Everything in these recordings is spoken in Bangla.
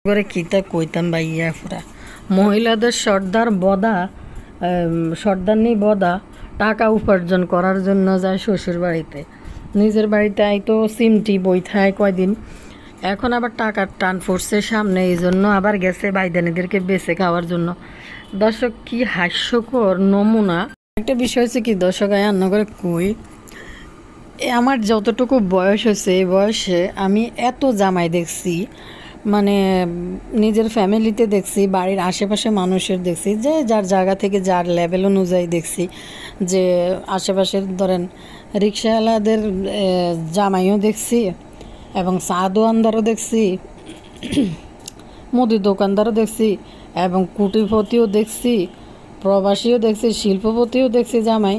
করে কিতা কইতাম ভাইয়া পুরা মহিলাদের সর্দারনি বদা টাকা উপার্জন করার জন্য যায় শ্বশুর বাড়িতে, নিজের বাড়িতে আইতো সিমটি বই থায় কয়দিন, এখন আবার টাকার টান পড়ছে সামনে, এই জন্য আবার গেছে বাইদানিদেরকে বেছে খাওয়ার জন্য। দর্শক কি হাস্যকর নমুনা একটা বিষয় হচ্ছে কি দর্শক আন্ন করে কই, আমার যতটুকু বয়স হয়েছে এই বয়সে আমি এত জামাই দেখছি, মানে নিজের ফ্যামিলিতে দেখছি, বাড়ির আশেপাশে মানুষের দেখছি, যে যার জায়গা থেকে যার লেভেল অনুযায়ী দেখছি, যে আশেপাশের ধরেন রিক্সাওয়ালাদের জামাইও দেখছি এবং চা দোকানদারও দেখছি, মুদি দোকানদারও দেখছি এবং কুটিপতিও দেখছি, প্রবাসীও দেখছি, শিল্পপতিও দেখছি জামাই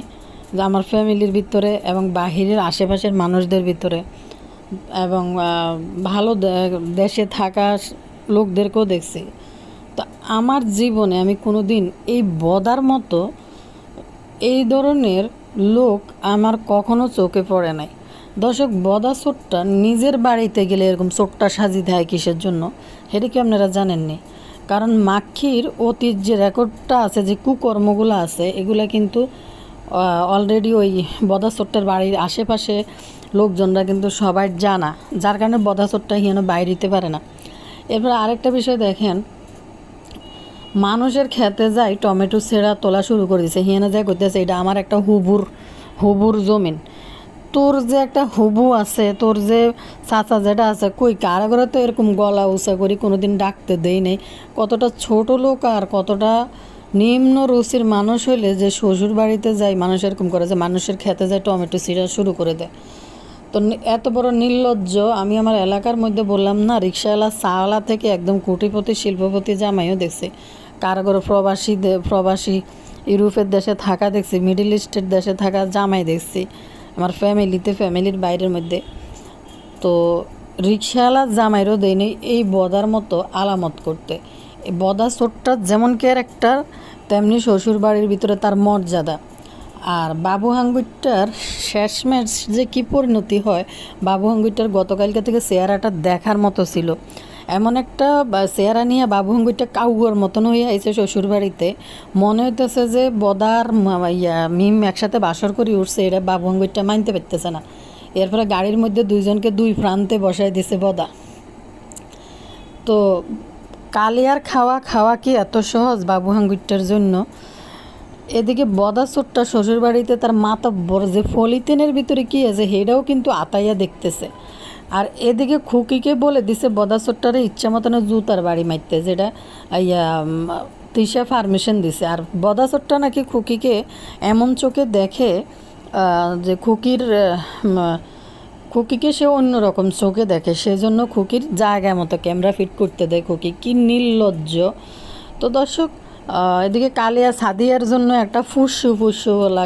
আমার ফ্যামিলির ভিতরে এবং বাহিরের আশেপাশের মানুষদের ভিতরে, এবং ভালো দেশে থাকা লোকদেরকেও দেখছি। তো আমার জীবনে আমি কোনো দিন এই বদার মতো এই ধরনের লোক আমার কখনো চোখে পড়ে নাই। দর্শক, বদা চোরটা নিজের বাড়িতে গেলে এরকম চোরটা সাজি দেয় কিসের জন্য, সেটা কি আপনারা জানেননি? কারণ মাক্ষীর অতীত যে রেকর্ডটা আছে, যে কুকর্মগুলো আছে, এগুলা কিন্তু অলরেডি ওই বদা চোরটার বাড়ির আশেপাশে লোকজনরা কিন্তু সবাই জানা, যার কারণে বদা চোরটা হিয়ানো বাইরে দিতে পারে না। এরপর আরেকটা বিষয় দেখেন, মানুষের খেতে যায় টমেটো ছেঁড়া তোলা শুরু করে দিছে, হিয়ানো যায় করতেছে এটা আমার একটা হুবুর জমিন, তোর যে একটা হুবু আছে, তোর যে চাচা যেটা আছে, কই কার ঘরে তো এরকম গলা উঁচা করি কোনোদিন ডাকতে দেই নেই। কতটা ছোট লোক আর কতটা নিম্ন রুচির মানুষ হইলে যে শ্বশুর বাড়িতে যায় মানুষ এরকম করে, যে মানুষের খেতে যায় টমেটো ছিঁড়া শুরু করে দেয়। তো এত বড় নির্লজ্জ আমি আমার এলাকার মধ্যে বললাম না, রিক্সাওয়ালা চাওয়ালা থেকে একদম কোটিপতি শিল্পপতি জামাইও দেখছি, কারো প্রবাসী ইউরোপের দেশে থাকা দেখছি, মিডল ইস্টের দেশে থাকা জামাই দেখছি আমার ফ্যামিলির বাইরের মধ্যে। তো রিক্সাওয়ালা জামাইরও দেয়নি এই বদার মতো আলামত করতে। এই বদা চোরটা যেমন ক্যারেক্টার, তেমনি শ্বশুর বাড়ির ভিতরে তার মর্যাদা। আর বাবু হাঙ্গুইটার শেষমেশ যে কী পরিণতি হয়, বাবু হাঙ্গুইটার গতকালকে থেকে চেহারাটা দেখার মতো ছিল। এমন একটা চেহারা নিয়ে বাবু হাঙ্গুইটা কাউগর মতন হয়ে আইছে শ্বশুর বাড়িতে, মনে হইতেছে যে বদার মিম একসাথে বাসর করে উঠছে, এটা বাবু হাঙ্গুইটা মানতে পারতেছে না। এরপরে গাড়ির মধ্যে দুইজনকে দুই প্রান্তে বসাই দিছে বদা। তো কালিয়ার খাওয়া কি এত সহজ বাবু হাঙ্গুইটার জন্য? এদিকে বদা চোরটা শ্বশুর বাড়িতে তার মাতব্বর যে ফলিতেনের ভিতরে কি আছে সেটাও কিন্তু আতাইয়া দেখতেছে। আর এদিকে খুকিকে বলে দিছে বদা চোরটারে ইচ্ছা মতন জুতার বাড়ি মারতে, যেটা তৃষা পারমিশন দিছে। আর বদা চোরটা নাকি খুকিকে এমন চোখে দেখে যে খুকিকে সে অন্যরকম চোখে দেখে, সেজন্য খুকির জায়গায় মতো ক্যামেরা ফিট করতে দেয় খুকি। কি নির্লজ্জ! তো দর্শক, এদিকে কালিয়া সাদিয়ার জন্য একটা ফুসু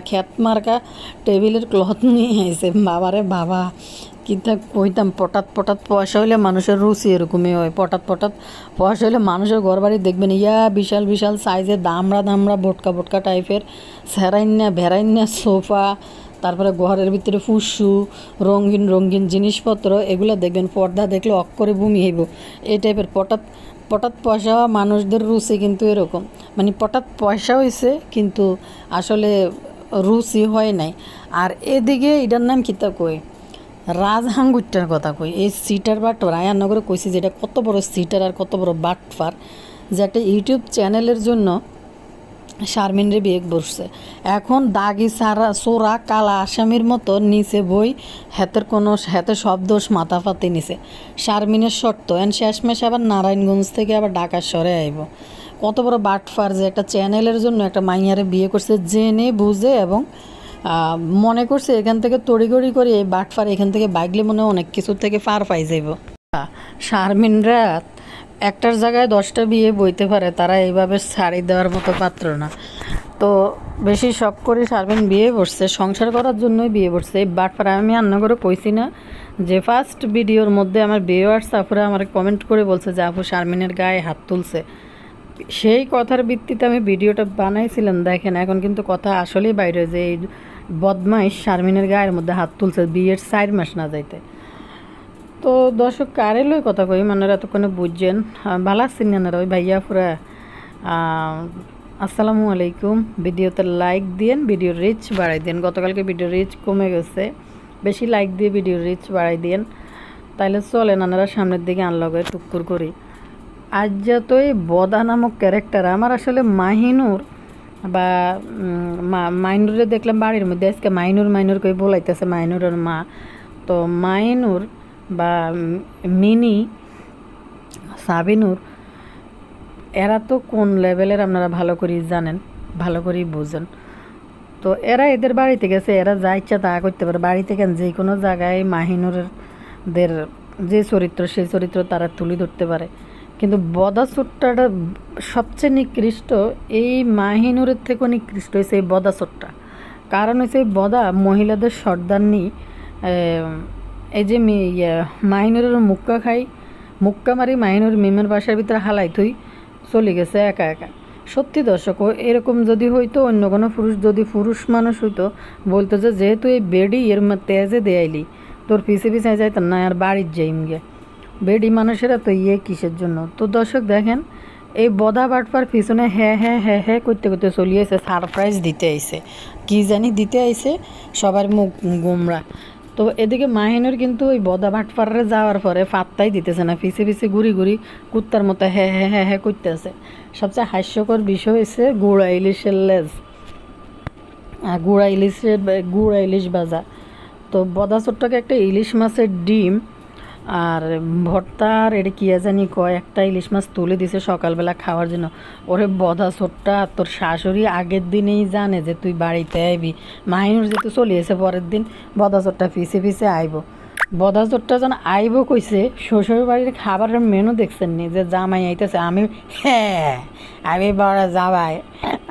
খ্যাত মার্কা টেবিলের ক্লথ নিয়ে আইছে। বাবারে বাবা, কিন্তু কইতাম পটাত পয়সা হইলে মানুষের রুচি এরকমই হয়। পটাত পয়সা হইলে মানুষের ঘর বাড়ি দেখবেন বিশাল সাইজের দামড়া বোটকা টাইপের ভেরাইন্না সোফা, তারপরে ঘরের ভিতরে ফুসু রঙিন জিনিসপত্র, এগুলো দেখবেন পর্দা দেখলে অক্ষরে বমি হইব। এই টাইপের পটাত পয়সা মানুষদের রুচি কিন্তু এরকম, মানে পটাত পয়সা হয়েছে কিন্তু আসলে রুচি হয় নাই। আর এদিকে এটার নাম কিতা কই, রাজহাঙ্গুইটার কথা কই, এই সিটার বাটফার আয়ানগরে কইছি, যেটা কত বড় সিটার আর কত বড় বাটফার, যে একটা ইউটিউব চ্যানেলের জন্য শারমিনরে বিয়ে বসছে। এখন দাগি সোরা কালা আসামির মতো নিচে বই, হাতে সব দোষ মাথা ফাতে নিছে। শারমিনের শর্ত এন শেষমেশ আবার নারায়ণগঞ্জ থেকে আবার ঢাকার শহরে আইব। কত বড় বাটফার যে একটা চ্যানেলের জন্য একটা মাইয়ারে বিয়ে করছে জেনে বুঝে, এবং মনে করছে এখান থেকে তড়িগড়ি করে এই বাটফার এখান থেকে বাইকলে মনে অনেক কিছু থেকে পার পাই যাইব। শারমিনরা একটার জায়গায় 10টা বিয়ে বইতে পারে, তারা এইভাবে ছাড়ি দেওয়ার মতো পাত্র না। তো বেশি শখ করে শারমিন বিয়ে বসছে, সংসার করার জন্যই বিয়ে বসছে। এই বাটফার আমি রান্না করে কইছি না যে ফার্স্ট ভিডিওর মধ্যে আমার ভিউয়ার্স আপুরা আমার কমেন্ট করে বলছে যে আপু শারমিনের গায়ে হাত তুলছে, সেই কথার ভিত্তিতে আমি ভিডিওটা বানাইছিলাম। দেখেন এখন কিন্তু কথা আসলেই বাইরে, যে এই বদমাইশ শারমিনের গায়ের মধ্যে হাত তুলছে বিয়ের 4 মাস না যাইতে। তো দর্শক কারে লই কথা কই মানে এতক্ষণে বুঝছেন ভালো আছেন না ওই ভাইয়া পুরা। আসসালামু আলাইকুম। ভিডিওতে লাইক দিয়েন, ভিডিওর রিচ বাড়াই দিন। গতকালকে ভিডিওর রিচ কমে গেছে, বেশি লাইক দিয়ে ভিডিওর রিচ বাড়াই দিন, তাইলে চলে নানারা সামনের দিকে আনলগে টুকুর করি। আজ যত এই বদা নামক ক্যারেক্টার আমার আসলে মাহিনুর বা মাইনুরে দেখলাম বাড়ির মধ্যে আজকে মাইনুর কই বলাইতেছে মাইনুরের মা। তো মাইনুর বা মিনি সাবিনুর এরা তো কোন লেভেলের আপনারা ভালো করেই জানেন, ভালো করেই বুঝেন। তো এরা এদের বাড়িতে গেছে, এরা যা ইচ্ছা তা করতে পারে বাড়ি থেকে, যে কোনো জায়গায় মাহিনুরদের যে চরিত্র সেই চরিত্র তারা তুলে ধরতে পারে। কিন্তু বদা চোট্টাটা সবচেয়ে নিকৃষ্ট, এই মাহিনুরের থেকেও নিকৃষ্ট হয়েছে এই বদা চোট্টা। কারণ হচ্ছে এই বদা মহিলাদের সর্দারনি, এই যে মাহিনুরের মুক্কা মারি মাহিনুর মিমের বাসার ভিতরে হালাই থুই চলে গেছে একা একা। সত্যি দর্শক, এরকম যদি হইতো অন্য কোনো পুরুষ, যদি পুরুষ মানুষ হইতো বলতো যে যেহেতু এই বেডি এর তেজে দেয়াইলি তোর পিছে পিছিয়ে যাইতাম না আর বাড়ির যাইম গে। বেডি মানুষেরা তো কিসের জন্য। তো দর্শক দেখেন এই বদা বাটপার পিছনে হ্যাঁ হ্যাঁ হ্যাঁ হ্যাঁ করতে করতে চলিয়েছে, সারপ্রাইজ দিতে আইছে, কি জানি দিতে আইছে, সবার মুখ গোমরা। তো এদিকে মাহিনুর কিন্তু ওই বদা বাটপাড়ে যাওয়ার পরে পাত্তাই দিতেছে না, পিছে পিছে ঘুরি ঘুরি কুত্তার মতো হ্যাঁ হ্যাঁ হ্যাঁ হ্যাঁ করতেছে। সবচেয়ে হাস্যকর বিষয় হচ্ছে গুঁড়া ইলিশের লেজ, গুঁড়া ইলিশ ভাজা। তো বদা চোট্টাকে একটা ইলিশ মাছের ডিম আর ভর্তার এটা কি জানি কয় একটা ইলিশ মাছ তুলে দিছে সকালবেলা খাওয়ার জন্য। ওরে বদা চোট্টা, তোর শাশুড়ি আগের দিনেই জানে যে তুই বাড়িতে আইবি, মাহিনুর যেহেতু চলিয়েছে পরের দিন বদা চোট্টা পিছে পিছে আইব। বদা চোট্টা যেন আইব কইছে, শ্বশুর বাড়ির খাবারের মেনু দেখছেন নি যে জামাই আইতেছে, হ্যাঁ আমি বড় জামাই,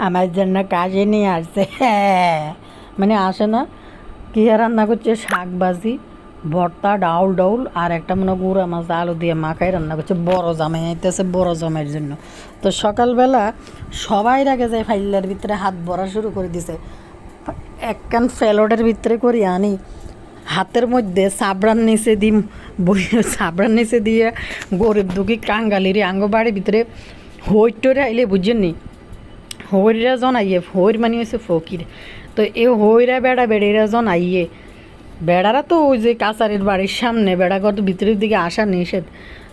আমার জন্য কাজে নিয়ে আসছে, হ্যাঁ মানে আসে না। কী রান্না করছে, শাক ভাজি, ভর্তা, ডাউল আর একটা মনে গুঁড়া মাছ আলু দিয়ে মাখাই রান্না করছে। বড় জামাই আইতেছে বড় জামাইয়ের জন্য। তো সকালবেলা সবাই আগে যায় ফাইলের ভিতরে হাত ভরা শুরু করে দিছে, একখান ফেলোডের ভিতরে করি আনি হাতের মধ্যে সাবরান নিচে দিই, সাবরান নিচে দিয়ে গরিব দুঃখী কাঙ্গালির বাড়ির ভিতরে হইটরে আইলে বুঝছেন নি, হইরা জন আইয়ে, হইর মানে হয়েছে ফকির। তো এই হইরা বেড়িরা জন আইয়ে, বেড়ারা তো ওই যে কাছারির বাড়ির সামনে, বেড়াঘর তো ভিতরের দিকে আসা নিষেধ।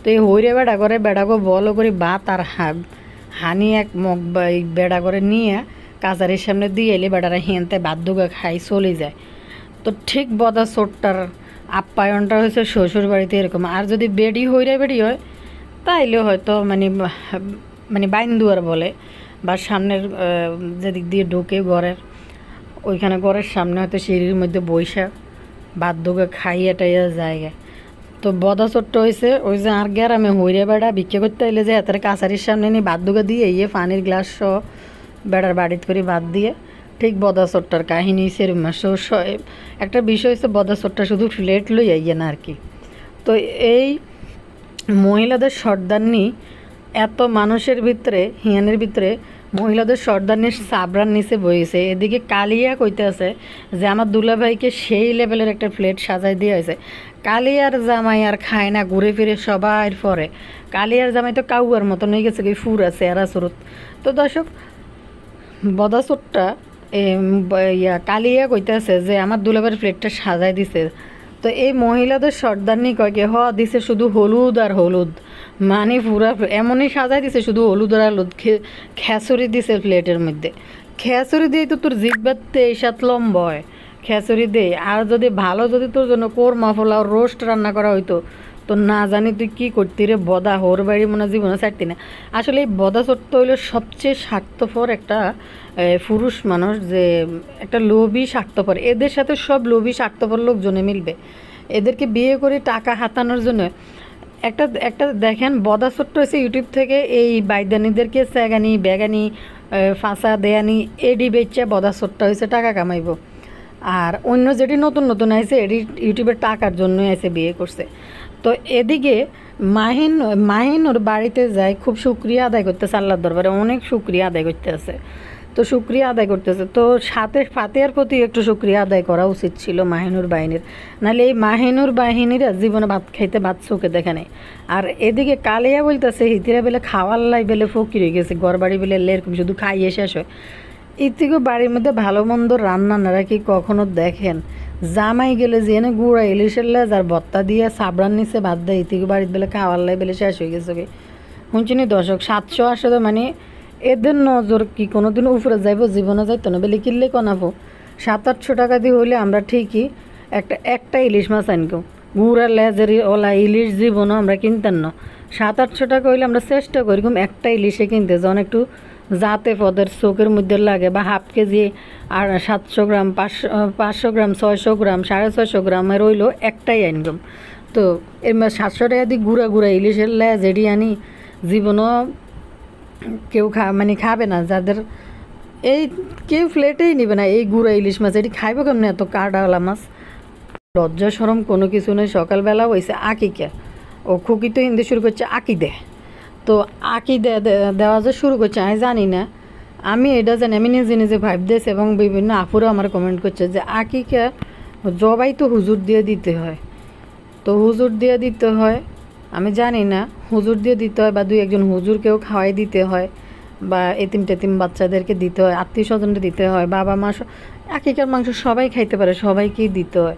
তো এই হইরে বেড়া করে বেড়াগো বলো করে ভাত আর হানি এক মগ এই বেড়া করে নিয়ে কাছারির সামনে দিয়ে এলে বেড়ারা হেনতে ভাত দুগা খাই চলে যায়। তো ঠিক বদা চোট্টার আপ্যায়নটা হয়েছে শ্বশুর বাড়িতে এরকম। আর যদি বেডি হয় তাইলে হয়তো মানে বাইন্দুয়ার বলে, বা সামনের যেদিক দিয়ে ঢুকে ঘরের ওইখানে ঘরের সামনে হয়তো সিঁড়ির মধ্যে বৈশা ভাত দুগে খাইয়া টাইয়া জায়গা। তো বদা চোট্ট হয়েছে ওই যে আর গ্যারামে হইরে বেড়া ভিক্ষা করতে আইলে যে এত কাছারির সামনে নিয়ে ভাত দুগে দিয়ে পানির গ্লাস সহ বেড়ার বাড়িতে করে ভাত দিয়ে, ঠিক বদা চোট্টার কাহিনী সেরকম। একটা বিষয় হচ্ছে বদা চোট্টা শুধু ফ্লেট লই আইয়ে না আর কি। তো এই মহিলাদের সর্দারনি এত মানুষের ভিতরে হিয়ানের ভিতরে মহিলাদের সর্দারনির সাবরার নিচে বইছে। এদিকে কালিয়া কইতে আছে যে আমার দুলাভাইকে সেই লেভেলের একটা প্লেট সাজাই দিয়ে হয়েছে। কালিয়ার জামাই আর খায় না, ঘুরে ফিরে সবার পরে কালিয়ার জামাই তো কাউয়ার মতন হয়ে গেছে, কি ফুর আছে এরা সুরত। তো দর্শক বদা চোট্টা কালিয়া কইতে আছে যে আমার দুলাভাইয়ের প্লেটটা সাজাই দিছে। তো এই মহিলাদের সর্দারনি কয় কি দিছে শুধু হলুদ আর হলুদ, মানে পুরা এমনই সাজাই দিছে শুধু হলুদ আর হলুদ। খেচুরি দিছে প্লেটের মধ্যে, খেচুরি দিয়ে তো তোর জিব্বাতে এই সাত লম্বা হয়, খেচুরি দিয়ে। আর যদি ভালো যদি তোর জন্য কোরমা পোলাও রোস্ট রান্না করা হইতো তো না জানি তুই কী করতি রে বদা, হোর বাড়ি মনে জীবনে ছাড়তি না। আসলে এই বদা চট্ট হইলো সবচেয়ে স্বার্থপর একটা পুরুষ মানুষ, যে একটা লোভী স্বার্থপর। এদের সাথে সব লোভী স্বার্থপর লোকজনে মিলবে, এদেরকে বিয়ে করে টাকা হাতানোর জন্য। একটা একটা দেখেন বদা চট্ট হয়েছে ইউটিউব থেকে এই বাইদানিদেরকে স্যাগানি বেগানি ফাঁসা দেয়ানি এডি বেচা বদা চট্ট হয়েছে টাকা কামাইব। আর অন্য যেটি নতুন নতুন আইছে এটি ইউটিউবের টাকার জন্য এসে বিয়ে করছে। তো এদিকে মাহিন ওর বাড়িতে যায়, খুব শুক্রিয়া আদায় করতেছে আল্লাহর দরবারে, অনেক শুক্রিয়া আদায় করতে আছে তো শুক্রিয়া আদায় করতেছে। তো সাথে ফাতেহার প্রতি একটু শুক্রিয়া আদায় করা উচিত ছিল মাহিনুর বাহিনীর, নাহলে এই মাহিনুর বাহিনীরা জীবনে ভাত খাইতে ভাত চোখে দেখে নেই। আর এদিকে কালিয়া বলতেছে হিতিরা বেলে খাওয়ার লাই বেলে ফকির হয়ে গেছে, ঘর বাড়ি বেলে এরকম শুধু খাইয়ে শেষ হয়। ইতিকে বাড়ির মধ্যে ভালো মন্দ রান্না নারা কি কখনো দেখেন? জামাই গেলে যে এনে গুঁড়া ইলিশের লেজ আর ভত্তা দিয়ে সাবড়ার নিচে ভাত দেয়, ইতিকে বাড়িতে বেলে খাওয়ার লাই বেলে শেষ হয়ে গেছে। শুনছিনি দর্শক, 700 মানে এদের নজর কি কোনোদিন উপরে যাইব? জীবনে যাইতো না বেলে কিনলে কনাবো। 700-800 টাকা দিয়ে হইলে আমরা ঠিকই একটা ইলিশ মাছ আনকো, গুঁড়ার লেজের ওলা ইলিশ জীবনও আমরা কিনতেন না। 700-800 টাকা হইলে আমরা চেষ্টা করি একটা ইলিশে কিনতে, যখন একটু যাতে পদের চোখের মধ্যে লাগে, বা হাফ কেজি আর 700 গ্রাম 500 গ্রাম 600 গ্রাম 650 গ্রামের রইলো একটাই আনগম। তো এর 700 টাকা দিয়ে গুঁড়া ইলিশের লেজ এডি আনি, জীবনও কেউ মানে খাবে না, যাদের এই কেউ ফ্লেটেই নিবে না এই গুঁড়া ইলিশ মাছ, এটি খাইব কেমন এত কাটাওয়ালা মাছ? লজ্জা সরম কোনো কিছু নেই। সকালবেলা হয়েছে আকিকা, ও খুকি তো হিন্দি শুরু করছে আকি দে। তো আকি দেওয়া যে শুরু করছে আমি জানি না, আমি এটা জানি, আমি নিজে নিজে ভাইব দিয়েছি এবং বিভিন্ন আপুরাও আমার কমেন্ট করছে যে আকিকা জবাই তো হুজুর দিয়ে দিতে হয়। তো হুজুর দিয়ে দিতে হয়, আমি জানি না হুজুর দিয়ে দিতে হয় বা দুই একজন হুজুরকেও খাওয়াই দিতে হয়, বা এতিম টেতিম বাচ্চাদেরকে দিতে হয়, আত্মীয় স্বজনকে দিতে হয়, বাবা মা আকিকার মাংস সবাই খাইতে পারে, সবাইকেই দিতে হয়।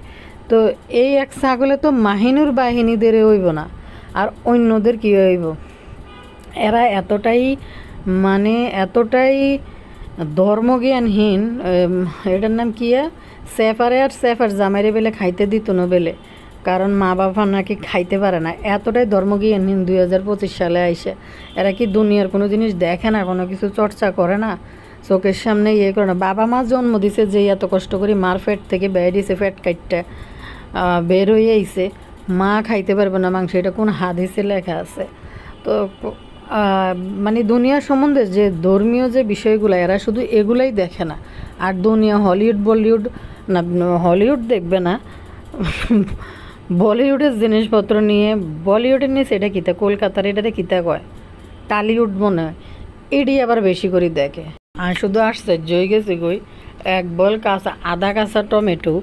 তো এই এক ছাগলে তো মাহিনুর বাহিনীদের হইব না, আর অন্যদের কী হইব? এরা এতটাই মানে এতটাই ধর্মজ্ঞানহীন, এটার নাম কি? সেফার জামাইরে বেলে খাইতে দিত না বেলে, কারণ মা বাবা নাকি খাইতে পারে না। এতটাই ধর্মজ্ঞানহীন 2025 সালে আইসে। এরা কি দুনিয়ার কোনো জিনিস দেখে না, কোনো কিছু চর্চা করে না, চোখের সামনে ইয়ে করে না? বাবা মা জন্ম দিছে, যে এত কষ্ট করে মার ফ্যাট থেকে বের দিছে, ফ্যাট কাটটা বের হয়ে আইছে, মা খাইতে পারবে না মাংস, এটা কোন হাদিসে লেখা আছে? তো মানে দুনিয়া সম্বন্ধে যে ধর্মীয় যে বিষয়গুলো, এরা শুধু এগুলাই দেখে না। আর দুনিয়া হলিউড বলিউড না, হলিউড দেখবে না, বলিউডের জিনিসপত্র নিয়ে, বলিউডের নিয়ে সেটা কিতা, কলকাতার এটাতে কিতা কয়, টালিউড মনে হয়, এটি আবার বেশি করে দেখে। আর শুধু আশ্চর্য হয়ে গেছে কই, এক বল কাঁচা আধা কাঁচা টমেটো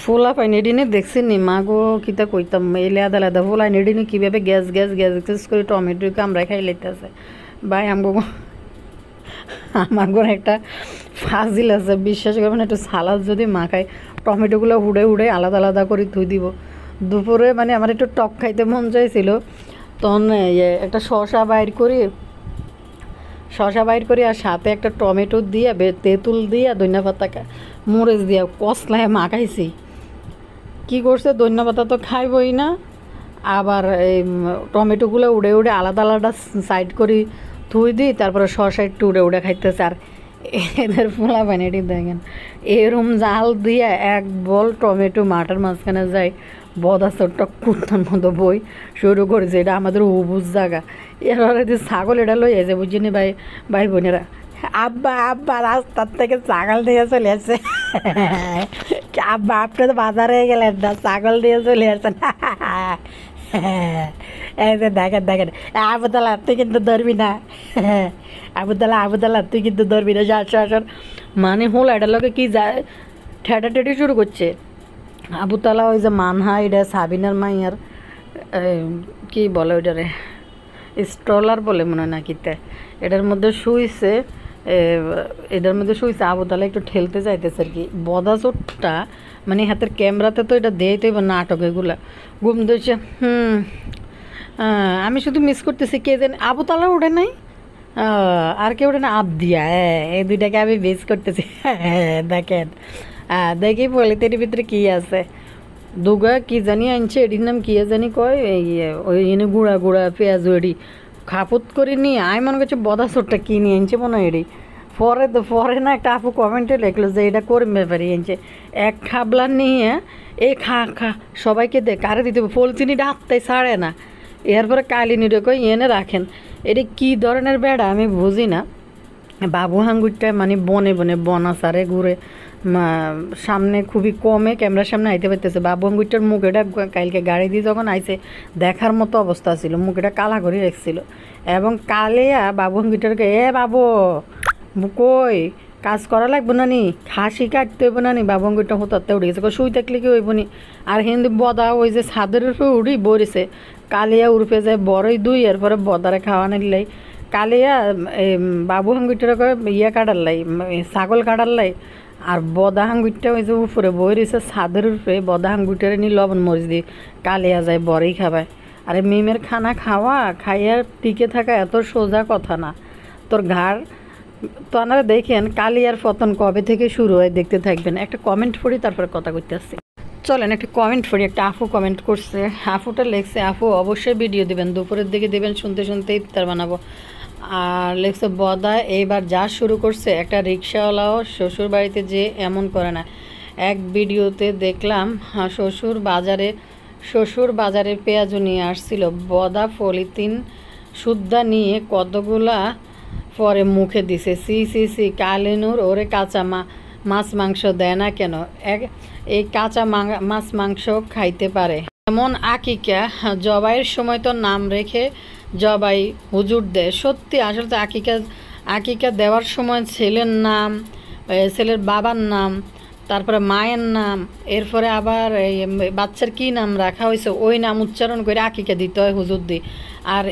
ফোলা পাই নেডিনে দেখছি নি মা গো, কিতা কইতাম, এলে আদা আলাদা ফোলা নেডিনে কীভাবে গ্যাস গ্যাস গ্যাস গ্যাস করে টমেটোকে আমরা খাই লাইতেছে। ভাই আমার ঘরে একটা ফাজিল আছে, বিশ্বাস করবেন, একটু সালাদ যদি মাখায় টমেটোগুলো হুড়ে আলাদা আলাদা করে ধুই দিব। দুপুরে মানে আমার একটু টক খাইতে মন চাইছিল, তখন একটা শসা বাইর করি আর সাথে একটা টমেটো দিয়ে তেঁতুল দিয়ে ধনিয়া পাতা মরিচ দিয়ে কষলায় মাখাইছি। কী করছে, ধনিয়া পাতা তো খাইবই না, আবার এই টমেটোগুলো উড়ে আলাদা আলাদা সাইড করি ধুই দিই, তারপরে শসা একটু উড়ে খাইতেছে। আর এদের ফোলা বানিয়ে দেখেন, এরম জাল দিয়ে এক বল টমেটো মাটার মাঝখানে যায়, বদাসরটা কুত্তার মতো বই শুরু করেছে। এটা আমাদের উবুজ জায়গা, এরা যে ছাগল এটা লই আছে বুঝিনি ভাই বোনেরা। আব্বা রাস্তার থেকে ছাগল দিয়ে চলে আসছে। আব্বা আপনি তো বাজারে গেলেন না, ছাগল দিয়ে চলে আসছেন। এই যে দেখেন আবুদাল্লাহ তুই কিন্তু ধরবি না, আবুদাল্লাহ তুই কিন্তু ধরবি না, আসর মানে হল এটার লোকে কি যায় ঠেটাঠেটি শুরু করছে। আবুতালা ওই যে মানহা, এটা সাবিনার মাইয়ার কি বলে ওইটারে, স্ট্রলার বলে মনে হয় নাকিতে, এটার মধ্যে শুইছে, আবুতালা একটু ঠেলতে চাইতেছে আর কি। বদাচোটটা মানে হাতের ক্যামেরাতে তো এটা দেয় তো এবার নাটক এগুলা ঘুম ধরছে। আমি শুধু মিস করতেছি কে জানি আবুতালা ওঠে নাই, আর কেউ ওঠে না, আবদিয়া, এই দুইটাকে আমি মিস করতেছি। দেখেন দেখি পলিথিনের ভিতরে কী আছে, দুগা কি জানি আনছে, এটির নাম কী জানি কয়, এই ওই এনে গুঁড়া পেঁয়াজ এডি খাপুত করে নিয়ে আমি মনে করছি বদাচোরটা কী নিয়ে আনছে মনে হয় এডি। পরে না একটা আপু কমেন্টে লিখলো যে এটা করবে ব্যাপারে আনছে, এক খাবলা নিয়ে এই খা সবাইকে দে, কারে দিতে পলিথিনিটা হাতটাই ছাড়ে না, এরপরে কালিনিটা কই এনে রাখেন। এটা কী ধরনের বেড়া আমি বুঝি না। বাবু হাঙ্গুরটা মানে বনে বনাসারে ঘুরে, সামনে খুবই কমে ক্যামেরার সামনে আইতে পারতেছে। বাবু হাঙ্গুরটার মুখ এটা কালকে গাড়ি দিয়ে যখন আইছে দেখার মতো অবস্থা ছিল, মুখ এটা কালা করে রেখছিল। এবং কালিয়া বাবু হাঙ্গুরটাকে বাবু কই কাজ করা লাগবো না নি, খাসি কাটতে হইব না নি, বাবু আঙ্গুরটা হতাতে উঠে গেছে, শুই থাকলে কি হইব নি। আর হিন্দি বদা ওই যে ছাদের উপরে উড়ি বইরেছে, কালিয়া উড়পে যায় বড়ই দুই, এরপরে বদারে খাওয়া নিলাই কালিয়া বাবু হাঙ্গুরটার ইয়া কাটার লাই, ছাগল কাটার লাই। আর বদা হাঙ্গুরটা ওই যে উপরে বই রয়েছে ছাদের উপরে, বদা হাঙ্গুরটারে নি লবণ মরিচ দিয়ে কালিয়া যায় বড়ই খাবায়। আরে মিমের খানা খাওয়া খাইয়া টিকে থাকা এত সোজা কথা না, তোর ঘাড়। তো আপনারা দেখেন কালিয়ার পতন কবে থেকে শুরু হয় দেখতে থাকবেন। একটা কমেন্ট পড়ি তারপরে কথা কইতে আসছি। চলেন একটা কমেন্ট পড়ি। একটা আপু কমেন্ট করছে, আপুটা লেখছে, আপু অবশ্যই ভিডিও দেবেন, দুপুরের দিকে দেবেন, শুনতে শুনতে ইফতার বানাবো। আর লেখছে বদা এইবার যা শুরু করছে, একটা রিক্সাওয়ালাও শ্বশুর বাড়িতে যে এমন করে না। এক ভিডিওতে দেখলাম শ্বশুর বাজারে পেঁয়াজু নিয়ে আসছিল, বদা পলিথিন সুদ্ধা নিয়ে কতগুলা পরে মুখে দিছে। সি সি সি কালিনুর ওরে কাঁচা মাছ মাংস দেয় না কেন? এই কাঁচা মাছ মাংস খাইতে পারে। যেমন আকিকা জবাইয়ের সময় তো নাম রেখে জবাই হুজুর দেয়। সত্যি আসলে তো আকিকা দেওয়ার সময় ছেলের নাম, ছেলের বাবার নাম, তারপরে মায়ের নাম, এরপরে আবার এই বাচ্চার কী নাম রাখা হয়েছে ওই নাম উচ্চারণ করে আকিকা দিতে হয় হুজুর দি। আর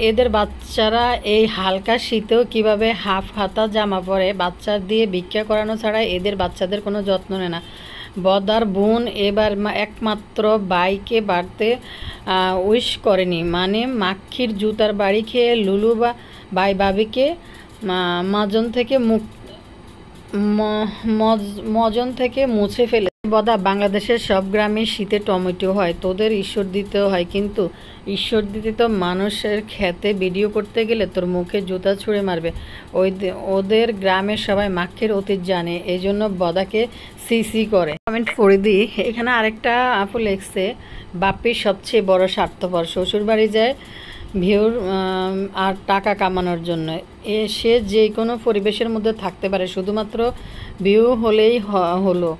এদের বাচ্চারা এই হালকা শীতেও কিভাবে হাফ হাতা জামা পরে বাচ্চা দিয়ে ভিক্ষা করানো ছাড়া এদের বাচ্চাদের কোনো যত্ন নেয় না। বদার বোন এবার একমাত্র বাইকে বাড়তে উইশ করেনি, মানে মাক্ষির জুতার বাড়ি খেয়ে লুলু বা বাই বাবিকে মজন থেকে মুছে ফেলে। বদা বাংলাদেশের সব গ্রামে শীতে টমেটো হয়, তোদের ঈশ্বর দিতেও হয়, কিন্তু ঈশ্বর দিতে তো মানুষের খেতে ভিডিও করতে গেলে তোর মুখে জুতা ছুঁড়ে মারবে। ওদের গ্রামের সবাই মাক্ষের অতীত জানে, এই জন্য বদাকে সিসি করে। কমেন্ট পড়ে দিই। এখানে আরেকটা আপু লেখছে, বাপ্পির সবচেয়ে বড় স্বার্থপর, শ্বশুর বাড়ি যায় ভিউর আর টাকা কামানোর জন্য। সে যে কোনো পরিবেশের মধ্যে থাকতে পারে, শুধুমাত্র ভিউ হলেই হলো।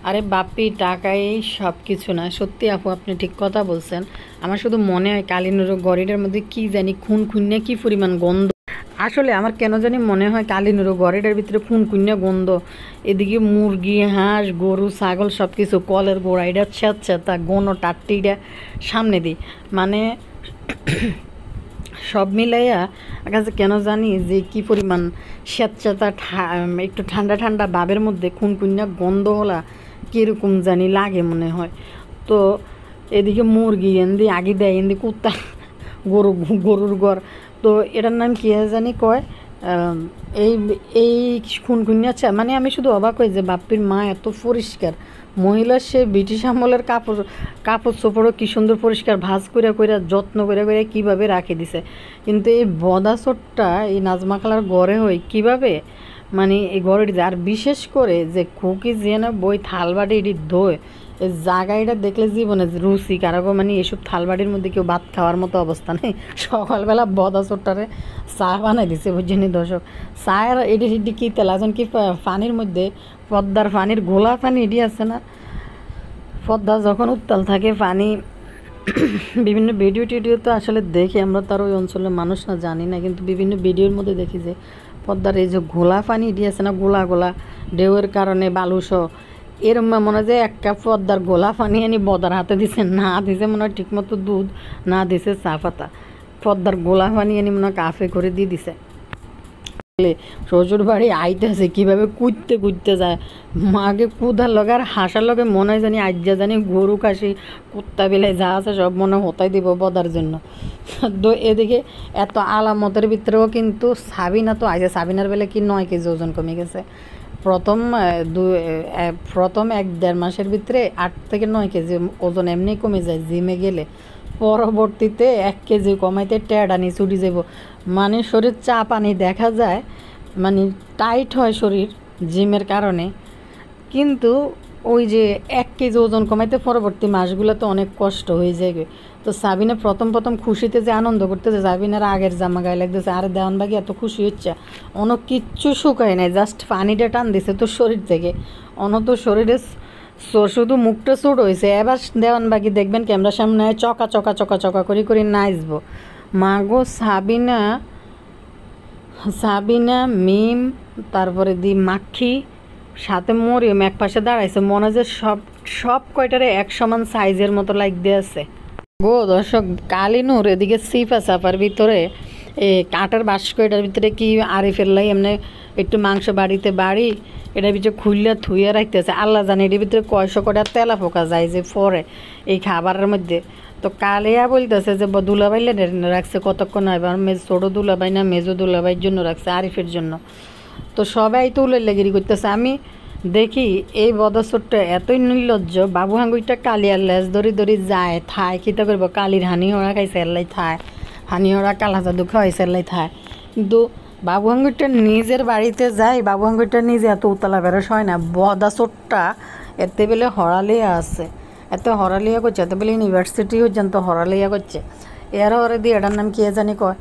আরে বাপ্পি টাকাই সব কিছু না। সত্যি আপু আপনি ঠিক কথা বলছেন। আমার শুধু মনে হয় কালিনুর গড়িটার মধ্যে কি জানি খুন্নে কি পরিমাণ গন্ধ। আসলে আমার কেন জানি মনে হয় কালিনুর গড়িটার ভিতরে খুন্নে গন্ধ। এদিকে মুরগি, হাঁস, গরু, ছাগল সব কিছু কলের গোড়া, এটা তা গণ টাট্টিটা সামনে দিই, মানে সব মিলাইয়া কাছে কেন জানি যে কি পরিমাণ স্বেচ্ছাতা, একটু ঠান্ডা ঠান্ডা ভাবের মধ্যে খুনকুন্যা গন্ধ হলা কীরকম জানি লাগে মনে হয়। তো এদিকে মুরগি এনদি আগে দেয়, এনদি কুত্তা, গরুর ঘর, তো এটার নাম কী জানি কয়, এই এই খুনকুন্যা মানে আমি শুধু অবাক হই যে বাপ্পির মা এত পরিষ্কার মহিলা, সে ব্রিটিশ আমলের কাপড় চোপড়ও কী সুন্দর পরিষ্কার ভাঁজ করে যত্ন করে কীভাবে রাখে দিছে। কিন্তু এই বদা চোটটা এই নাজমা খালার ঘরে হয় কীভাবে, মানে এই ঘরে। আর বিশেষ করে যে খুকি যে না বই থালবাটি এটি ধোয়, এই জায়গাটা দেখলে জীবনে রুচি কারাগো, মানে এসব থালবাটির মধ্যে কেউ ভাত খাওয়ার মতো অবস্থা নেই। সকালবেলা বদা চোটটারে চা বানাই দিছে বুঝছেন দর্শক। চায়ের এটি কী তেলাজন কি পানির মধ্যে পদ্মার পানির গোলা পানি এটি আছে না, পদ্মা যখন উত্তাল থাকে পানি, বিভিন্ন ভিডিও টিডিও তো আসলে দেখি আমরা, তার ওই অঞ্চলের মানুষ না জানি না, কিন্তু বিভিন্ন ভিডিওর মধ্যে দেখি যে পদ্মার এই যে গোলা পানি এটি আছে না, গোলা ঢেউয়ের কারণে বালুসহ এরম মনে হয় যে এক কাপ পদ্মার গোলা পানি আনি বদার হাতে দিছে, না দিছে মনে হয় ঠিকমতো দুধ, না দিছে চা পাতা, পদ্মার গোলা পানি আনি মনে হয় কাফে করে দিয়ে দিছে। শ্বশুর বাড়ি আইতেছে কীভাবে কুদতে যায়, মাকে কুদার লগে আর হাসার লগে মনে হয় জানি আজ্জা জানি গরু কাশি কুত্তা বিলাই যা আছে সব মনে হতাই দিব বদার জন্য। তো এদিকে এত আলামতের ভিতরেও কিন্তু সাবিনা তো আইছে, সাবিনার বেলা কি 9 কেজি ওজন কমে গেছে। প্রথম 1-1.5 মাসের ভিতরে 8 থেকে 9 কেজি ওজন এমনি কমে যায় জিমে গেলে। পরবর্তীতে 1 কেজি কমাইতে টেডানি ছুটি যাব, মানে শরীর চা পানি দেখা যায়, মানে টাইট হয় শরীর জিমের কারণে। কিন্তু ওই যে 1 কেজি ওজন কমাইতে পরবর্তী মাসগুলোতে অনেক কষ্ট হয়ে যায়। তো সাবিনা প্রথম খুশিতে যে আনন্দ করতেছে, সাবিনার আগের জামা গায়ে লাগতেছে, আরে দেওয়ানবাগি এত খুশি হচ্ছে, অনেক কিচ্ছু শুকায় নাই, জাস্ট পানিটা টান দিছে তো শরীর থেকে, তো শরীরে শুধু মুখটা ছোট হয়েছে। এবার দেওয়ানবাগি দেখবেন ক্যামেরার সামনে চকা করে নাচবো। মা গো সাবিনা সাবিনা, মিম, তারপরে দি মাক্ষী, সাথে মরিয়ম এক পাশে দাঁড়াইছে, মনে হয় যে সব সব কয়টারে এক সমান সাইজের মতো লাইক দিয়ে আছে গো দর্শক। কালিনুর এদিকে সিফা চাপার ভিতরে কাটার বাস্ক, এটার ভিতরে কি আরে ফেললাই এমনি একটু মাংস বাড়িতে বাড়ি এটার ভিতরে খুললে থুইয়া রাখতেছে, আল্লাহ জানে এটার ভিতরে কয়শো কটা তেলা ফোকা যায় যে পরে এই খাবারের মধ্যে। তো কালিয়া বলতেছে যে দুলাভাইলে রাখছে কতক্ষণ হয়, ছোটো দুলাভাই না মেজো দুলাভাইয়ের জন্য রাখছে, আরিফের জন্য। তো সবাই তো উল্লেগিরি করতেছে। আমি দেখি এই বদসরটা এতই নির্লজ্জ, বাবু হাঙ্গুইটা কালিয়ার লেজ ধরি ধরি যায় থায় কিতা করবো, কালির হানি হরা খাইছে এল্লাই থায়, হানি হরা কালা জাদু খাওয়াইছে এল্লাই থায়। কিন্তু বাবু হাঙ্গুইটা নিজের বাড়িতে যায়, বাবু হাঙ্গুইটা নিজে এত উতলা বেরোস হয় না, বদাসরটা এতে বেলে হরালিয়া আছে, এত হরালিয়া করছে, এত বেলে ইউনিভার্সিটি হচ্ছেন তো হরালিয়া করছে। এর হরে দিয়ে এটার নাম কে জানি কয়।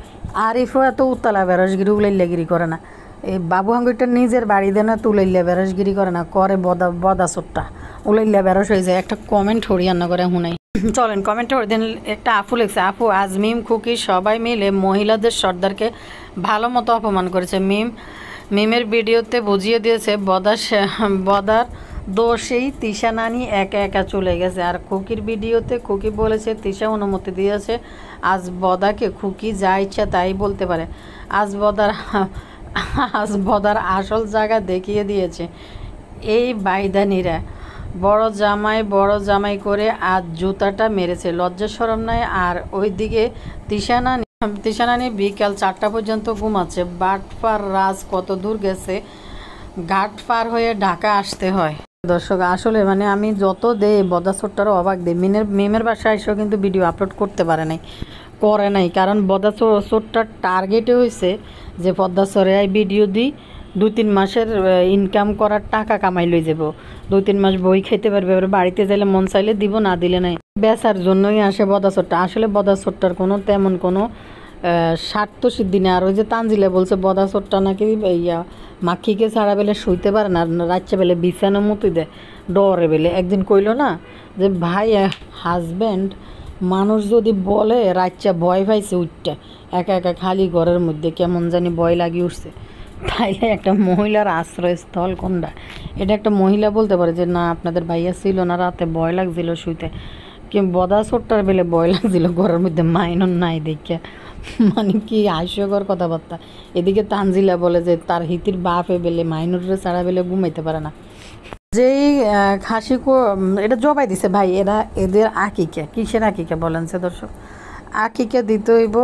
আরিফও এত উতলা বেরসগিরি উলাইল্লাগিরি করে না, এই বাবু হাঙ্গুইটা নিজের বাড়ি দেয় না, তুলাইল্লা বেরসগিরি করে না, করে বদাসরটা উলাইল্লা বেরস হয়ে যায়। একটা কমেন্ট হরিয়ান্না করে হুনাই চলেন কমেন্টে হরে দিন। একটা আপু লিখছে, আপু আজ মিম খুকি সবাই মিলে মহিলাদের সর্দারকে ভালো মতো অপমান করেছে। মিমের ভিডিওতে বুঝিয়ে দিয়েছে বদার দোষেই তিশা নানি একা একা চলে গেছে। আর খুকির ভিডিওতে খুকি বলেছে তিশা অনুমতি দিয়েছে, আজ বদাকে খুকি যা ইচ্ছা তাই বলতে পারে। আজ বদার আসল জায়গা দেখিয়ে দিয়েছে এই বাইদানিরা। বড় জামাই করে আজ জুতাটা মেরেছে, লজ্জা শরম নাই। আর ওইদিকে তিশানানি বিকাল 4টা পর্যন্ত ঘুমাচ্ছে। বাটপার রাজ কত দূর গেছে, ঘাট পার হয়ে ঢাকা আসতে হয়। দর্শক আসলে মানে আমি যত দেই বদাসরটারও অবাক দিই। মিমের বাসায় এসেও কিন্তু ভিডিও আপলোড করতে করে নাই, কারণ বদাসরটার টার্গেটে হয়েছে যে পদ্মাসরে ভিডিও দিই, 2-3 মাসের ইনকাম করার টাকা কামাই লই যাব, 2-3 মাস বই খেতে পারবে, এবার বাড়িতে যাইলে মন চাইলে দিব, না দিলে নাই। বেচার জন্যই আসে বদাসরটা। আসলে বদাসরটার কোনো তেমন কোনো স্বার্থ সিদ্ধি নেই। আর ওই যে তানজিলে বলছে বদাসরটা নাকি ইয়া মাক্ষীকে ছাড়া বেলে শুইতে পারে না, রাত্রে বেলে বিছানো মতো দেয় ডরে বেলে। একদিন কইল না যে ভাই হাজব্যান্ড মানুষ যদি বলে রাত্রে ভয় পাইছে উঠটা একা একা খালি ঘরের মধ্যে কেমন জানি ভয় লাগিয়ে উঠছে, তাইলে একটা মহিলার আশ্রয়স্থল কোনটা? এটা একটা মহিলা বলতে পারে যে না আপনাদের ভাইয়া ছিল না, রাতে ভয় লাগছিল শুইতে, কি বদাসরটার বেলে ভয় লাগছিল ঘরের মধ্যে মাইনন নাই দেখে, মানে কি হাস্যকর কথাবার্তা। এদিকে তানজিলা বলে যে তার হিতির বাপে বেলে মাইনুরে ছাড়া বেলে ঘুমাইতে পারে না। যেই খাসি এটা জবাই দিছে ভাই, এদের আকিকে কিসের আকিকে বলেন সে দর্শক? আকিকে দিতে হইব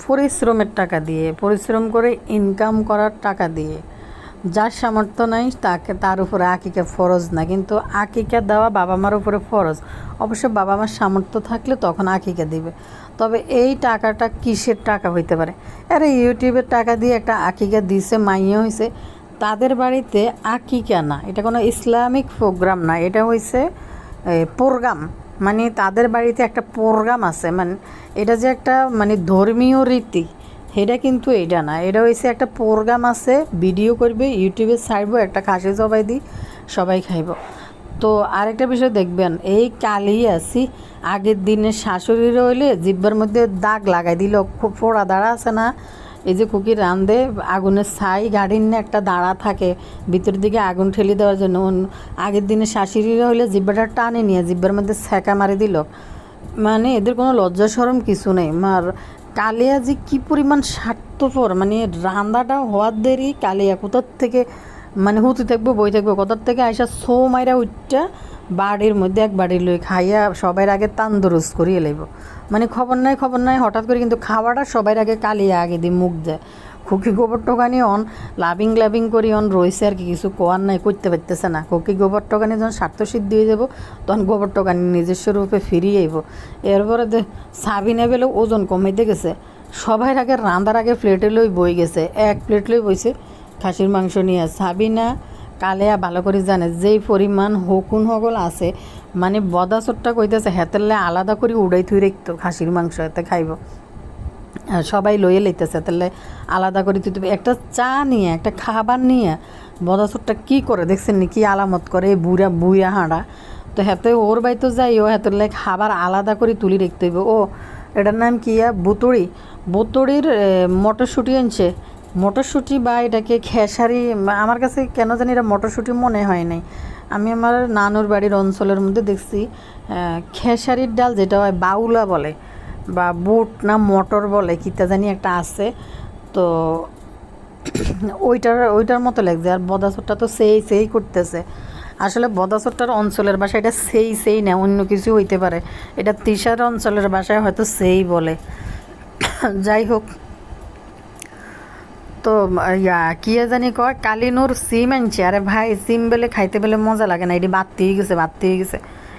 পরিশ্রমের টাকা দিয়ে, পরিশ্রম করে ইনকাম করার টাকা দিয়ে। যার সামর্থ্য নাই তার উপরে আকিকা ফরজ না, কিন্তু আকিকা দেওয়া বাবা মার উপরে ফরজ। অবশ্য বাবা মার সামর্থ্য থাকলে তখন আকিকা দিবে। তবে এই টাকাটা কিসের টাকা হইতে পারে? আরে ইউটিউবের টাকা দিয়ে একটা আকিকা দিছে, মাইয়া হয়েছে, তাদের বাড়িতে আকিকা না, এটা কোনো ইসলামিক প্রোগ্রাম না, এটা হয়েছে প্রোগ্রাম। মানে তাদের বাড়িতে একটা প্রোগ্রাম আছে, মানে এটা যে একটা মানে ধর্মীয় রীতি, এটা কিন্তু এটা না, এটা হয়েছে একটা প্রোগ্রাম আছে, ভিডিও করবে ইউটিউবে ছাড়বো, একটা খাসি জবাই দিই সবাই খাইব। তো আরেকটা বিষয় দেখবেন, এই আসি আগের দিনে শাশুড়িরা হইলে জিব্বার মধ্যে দাগ লাগাই দিল, খুব ফোড়া দাঁড়া আছে না, এই যে কুকি রান্ধে আগুনের ছাই গাড়ির না একটা দাঁড়া থাকে ভিতর দিকে আগুন ঠেলে দেওয়ার জন্য, আগের দিনে শাশুড়িরা হইলে জিব্বাটা টানে নিয়ে জিব্বার মধ্যে ছ্যাঁকা মারি দিল। মানে এদের কোনো লজ্জা শরম কিছু নেই। কালিয়া যে কী পরিমাণ স্বার্থপর, মানে রান্নাটা হওয়ার দেরি কালিয়া কোথার থেকে মানে হুতি থাকবো বই থাকবো কোথার থেকে আইসা ছো মাইরা উঠটা বাড়ির মধ্যে এক বাড়ির লই খাইয়া সবাই আগে তান্দুরুস করিয়ে লাইব। মানে খবর নাই হঠাৎ করে কিন্তু খাওয়াটা সবাই আগে কালিয়া আগে দিয়ে মুখ দেয়। খুকি গোবর টোকানি লাভিং করি রয়েছে আর কি, কিছু কোয়ার নাই, করতে পারতেছে না। খুকি গোবর টোকানি যখন স্বার্থসিদ্ধি হয়ে যাব তখন গোবর টোকানি নিজস্ব রূপে ফিরিয়ে আইব। এরপরে সাবিনা বেলেও ওজন কমাইতে গেছে, সবাই আগে রান্দার আগে প্লেটে লই বই গেছে, এক প্লেট লই বইছে খাসির মাংস নিয়ে। সাবিনা কালিয়া ভালো করে জানে যেই পরিমাণ হকুন হগল আছে, মানে বদাচরটা কইতেছে হেতেরলে আলাদা করে উড়াই থুই রাখতো খাসির মাংস এতে খাইব, সবাই লইয়ে লইতেছে, তাহলে আলাদা করে তুই একটা চা নিয়ে একটা খাবার নিয়ে বদাচরটা কি করে দেখছেন নি, কি আলামত করে বুড়া হাঁড়া। তো হেতে ওর বাইতো যাই, ও হেতের লাই খাবার আলাদা করে তুলি রাখতে হইব। ও এটার নাম কি বুতড়ির মটরশুঁটি আনছে, মটরশুঁটি বা এটাকে খেসারি, আমার কাছে কেন জানি এটা মটরশুঁটি মনে হয় নাই। আমি আমার নানুর বাড়ির অঞ্চলের মধ্যে দেখছি খেসারির ডাল, যেটা হয় বাউলা বলে বা বুট না মটর বলে কিতা জানি একটা আছে, তো ওইটার মতো লাগছে। আর বদাচরটা তো সেই করতেছে। আসলে বদাচরটার অঞ্চলের ভাষা এটা সেই না, অন্য কিছু হইতে পারে। এটা তিশার অঞ্চলের ভাষায় হয়তো সেই বলে। যাই হোক, তো কি জানি কয় কালিনুর সিম আনছে। আরে ভাই, সিম বেলে খাইতে বেলে মজা লাগে না, এটি বাড়তি হয়ে গেছে।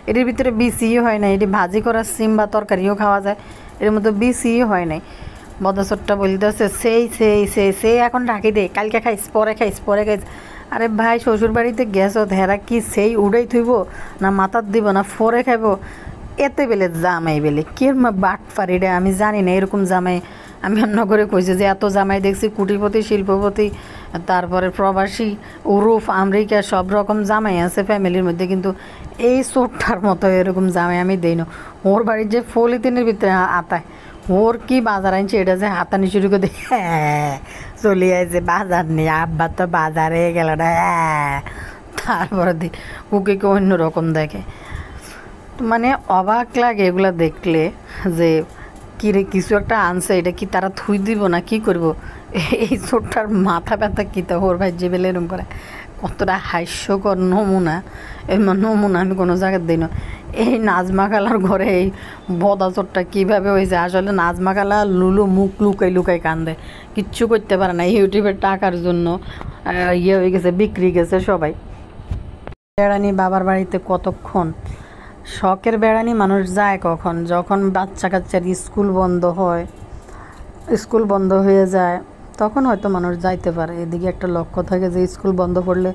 এটির ভিতরে বিসিই হয় না, এটি ভাজি করা সিম বা তরকারিও খাওয়া যায়, এর মধ্যে বিসিই হয় নাই। বদাচরটা বলতেছে সেই এখন ঢাকি দে, কালকে খাইস, পরে খাইস। আরে ভাই, শ্বশুর বাড়িতে গেছ, হেরা কি সেই উড়াই থইব না মাথার দিব না ফরে খাইব? এতে বেলে জামাই বেলে কি বাট ফারিডে আমি জানি না এরকম জামাই। আমি নগরে কইছি যে এত জামাই দেখছি, কুটিপতি, শিল্পপতি, তারপরে প্রবাসী, ইউরোপ, আমেরিকা, সব রকম জামাই আছে ফ্যামিলির মধ্যে, কিন্তু এই চোরটার মতো এরকম জামাই আমি দেই না। ওর বাড়ির যে পলিথিনের ভিতরে আতায়, ওর কি বাজার আনছে এটা যে হাতানি শুরু করে দেয়, হ্যাঁ চলে আসছে বাজার নিয়ে, আব্বা তো বাজারে গেল না, হ্যাঁ। তারপরে ওকে কেউ অন্যরকম দেখে। মানে অবাক লাগে এগুলা দেখলে, যে কিরে কিছু একটা আনছে, এটা কি তারা থুই দিব না কি করব? এই ছোটটার মাথা ব্যথা কী তো ওর ভাই যে বেলে এরকম করে, কতটা হাস্যকর নমুনা। এই নমুনা আমি কোনো জায়গায় দিই না। এই নাজমা খালার ঘরে এই বদাচরটা কীভাবে হয়েছে? আসলে নাজমা খালা লুলু মুখ লুকাই কান্দে, কিচ্ছু করতে পারে না। ইউটিউবের টাকার জন্য ইয়ে হয়ে গেছে, বিক্রি গেছে সবাই। বেড়ানি বাবার বাড়িতে কতক্ষণ, শখের বেড়ানি মানুষ যায় কখন? যখন বাচ্চা কাচ্চার স্কুল বন্ধ হয়ে যায়, তখন হয়তো মানুষ যাইতে পারে। এদিকে একটা লক্ষ্য থাকে যে স্কুল বন্ধ করলে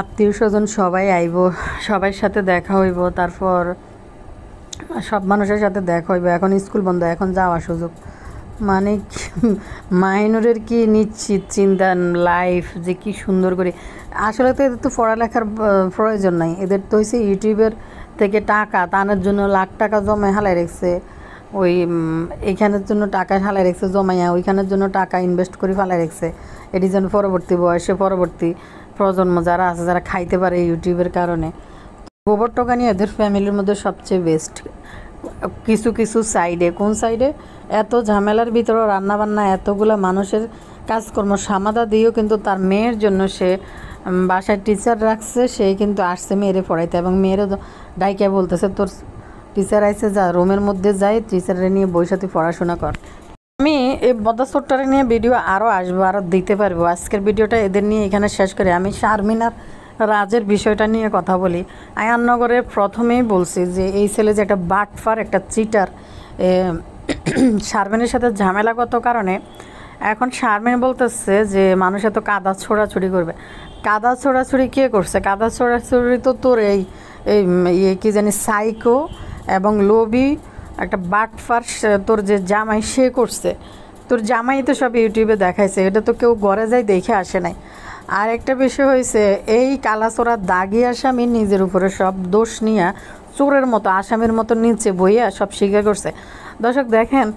আত্মীয় স্বজন সবাই আইব, সবার সাথে দেখা হইব, তারপর সব মানুষের সাথে দেখা হইব। এখন স্কুল বন্ধ, এখন যাওয়ার সুযোগ মানে মাইনরের কি নিশ্চিত চিন্তা লাইফ যে কি সুন্দর করে। আসলে তো এদের তো পড়ালেখার প্রয়োজন নাই, এদের তো হয়েছে ইউটিউবের থেকে টাকা টানার জন্য লাখ টাকা জমায় হালাই রেখেছে। ওই এইখানের জন্য টাকা হালাই রেখেছে জমাইয়া, ওইখানের জন্য টাকা ইনভেস্ট করে ফালাই রেখেছে। এটি যেন পরবর্তী বয়সে পরবর্তী প্রজন্ম যারা আছে, যারা খাইতে পারে ইউটিউবের কারণে। গোবর টোকানি এদের ফ্যামিলির মধ্যে সবচেয়ে বেস্ট। কিছু সাইডে, কোন সাইডে এত ঝামেলার ভিতরেও রান্নাবান্না, এতগুলো মানুষের কাজকর্ম সামাদা দিয়েও কিন্তু তার মেয়ের জন্য সে বাসায় টিচার রাখছে, সে কিন্তু আসছে মেয়েরে পড়াইতে, এবং মেয়েরও ডাইকে বলতেছে তোর টিচার আইসে, যা রুমের মধ্যে যাই টিচারে নিয়ে বইসাথে পড়াশোনা কর। আমি এই বদাচরটারে নিয়ে ভিডিও আরও আসবো, আরও দিতে পারবো। আজকের ভিডিওটা এদের নিয়ে এখানে শেষ করি। আমি শারমিন আর রাজের বিষয়টা নিয়ে কথা বলি। আয়াননগরে প্রথমেই বলছি যে এই ছেলে যে একটা বাটফার, একটা চিটার, শারমিনের সাথে ঝামেলাগত কারণে এখন শারমিন বলতেছে যে মানুষ এত কাদা ছোড়াছুড়ি করবে। কাদা ছোড়াছুড়ি কে করছে? কাদা ছোড়াছুড়ি তো তোর এই কি জানি সাইকো এবং লোভি একটা বাটফার তোর যে জামাই সে করছে। তোর জামাই তো সব ইউটিউবে দেখাইছে, এটা তো কেউ ঘরে যায় দেখে আসে নাই। আর একটা বিষয় হয়েছে, এই কালাচোরা দাগি আসামি নিজের উপরে সব দোষ নিয়ে চোরের মতো আসামির মতো নিচে বইয়া সব স্বীকার করছে। দর্শক দেখেন,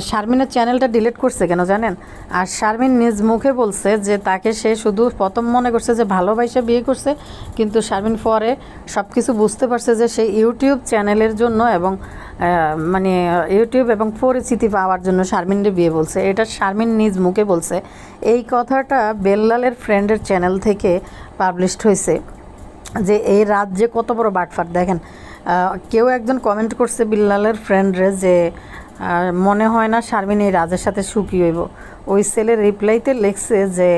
শারমিনের চ্যানেলটা ডিলিট করছে কেন জানেন? আর শারমিন নিজ মুখে বলছে যে তাকে সে শুধু প্রথম মনে করছে যে ভালোবাসা বিয়ে করছে, কিন্তু শারমিন পরে সব কিছু বুঝতে পারছে যে সে ইউটিউব চ্যানেলের জন্য এবং মানে ইউটিউব এবং পরিচিতি পাওয়ার জন্য শারমিনরে বিয়ে বলছে। এটা শারমিন নিজ মুখে বলছে। এই কথাটা বেল্লালের ফ্রেন্ডের চ্যানেল থেকে পাবলিশড হয়েছে, যে এই রাত যে কত বড় বাটফাট। দেখেন, কেউ একজন কমেন্ট করছে বিল্লালের ফ্রেন্ডরে যে মনে হয় না শারমিন এই রাজের সাথে সুখী হইব। ওই ছেলের রিপ্লাইতে লিখছে যে